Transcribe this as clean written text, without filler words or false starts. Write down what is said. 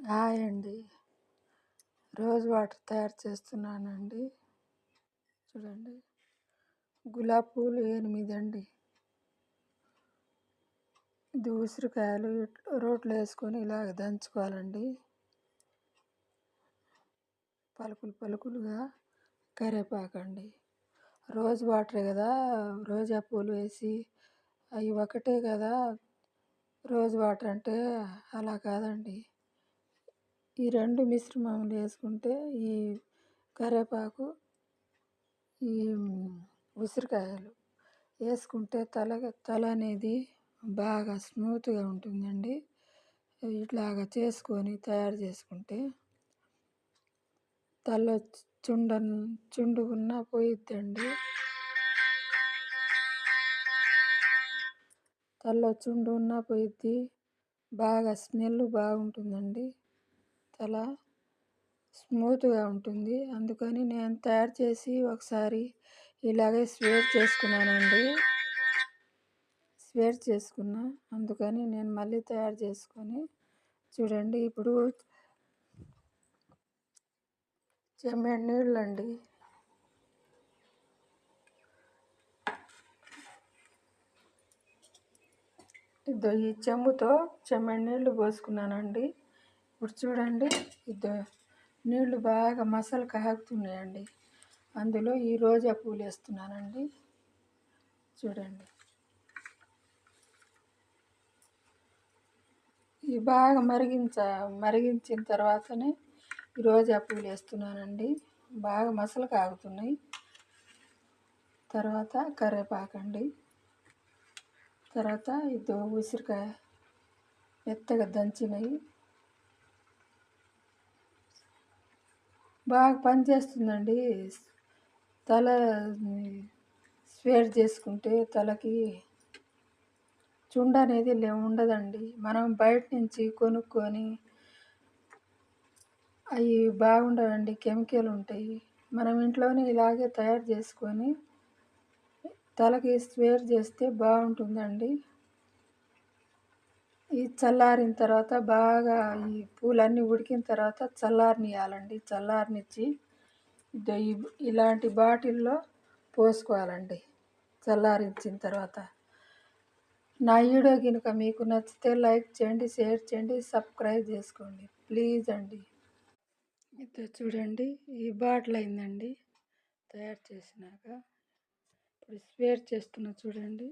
Hi అండి. Rose water తయారు చేస్తున్నానండి. చూడండి, గులాబీ పూలు 8 అండి. ఇది ఉసిరికాయలు రోట్లో వేసుకొని ఇలాగ దంచుకోవాలండి. పలుకులు పలుకులుగా కరివేపాకండి. రోజ్ వాటరే కదా, రోజా పూలు వేసి అవి ఒకటే కదా రోజ్ వాటర్ అంటే, అలా కాదండి. ఈ 2 మిశ్రమాలు వేసుకుంటే ఈ కరివేపాకు, ఈ ఉసిరికాయలు వేసుకుంటే తల అనేది బాగా స్మూత్గా ఉంటుందండి. ఇట్లాగా చేసుకొని తయారు చేసుకుంటే తల చుండుకున్నా పోయిద్దండి. తలలో చుండు ఉన్నా పోయిద్ది. బాగా స్మెల్ బాగుంటుందండి. తల స్మూత్గా ఉంటుంది. అందుకని నేను తయారు చేసి ఒకసారి ఇలాగే స్వేర్ చేసుకున్నా. అందుకని నేను మళ్ళీ తయారు చేసుకొని చూడండి. ఇప్పుడు చెమ్మేడు నీళ్ళండి. ఈ చెంబుతో చెమ్మేడు నీళ్ళు పోసుకున్నానండి. ఇప్పుడు చూడండి, నీళ్లు బాగా మసలు కాగుతున్నాయండి. అందులో ఈ రోజా పూలు వేస్తున్నానండి. చూడండి, ఇవి బాగా మరిగించిన తర్వాతనే ఈ రోజా పూలు వేస్తున్నానండి. బాగా మసలు కాగుతున్నాయి. తర్వాత కరివేపాకండి. తర్వాత ఉసిరికాయ మెత్తగా దంచినవి. బాగా పనిచేస్తుందండి. తల స్వేర్ చేసుకుంటే తలకి చుండ అనేది ఉండదండి. మనం బయట నుంచి కొనుక్కొని అవి బాగుండవండి, కెమికల్ ఉంటాయి. మనం ఇంట్లోనే ఇలాగే తయారు చేసుకొని తలకి స్వేర్ చేస్తే బాగుంటుందండి. ఈ చల్లారిన తర్వాత బాగా ఈ పూలన్నీ ఉడికిన తర్వాత చల్లారనియాలండి. చల్లారనిచ్చి ఇలాంటి బాటిల్లో పోసుకోవాలండి. చల్లారించిన తర్వాత నా వీడియో కనుక మీకు నచ్చితే లైక్ చేయండి, షేర్ చేయండి, సబ్స్క్రైబ్ చేసుకోండి ప్లీజ్ అండి. చూడండి, ఈ బాటిల్ అయిందండి తయారు చేసినాక. ఇప్పుడు స్వేర్ చేస్తున్నా చూడండి.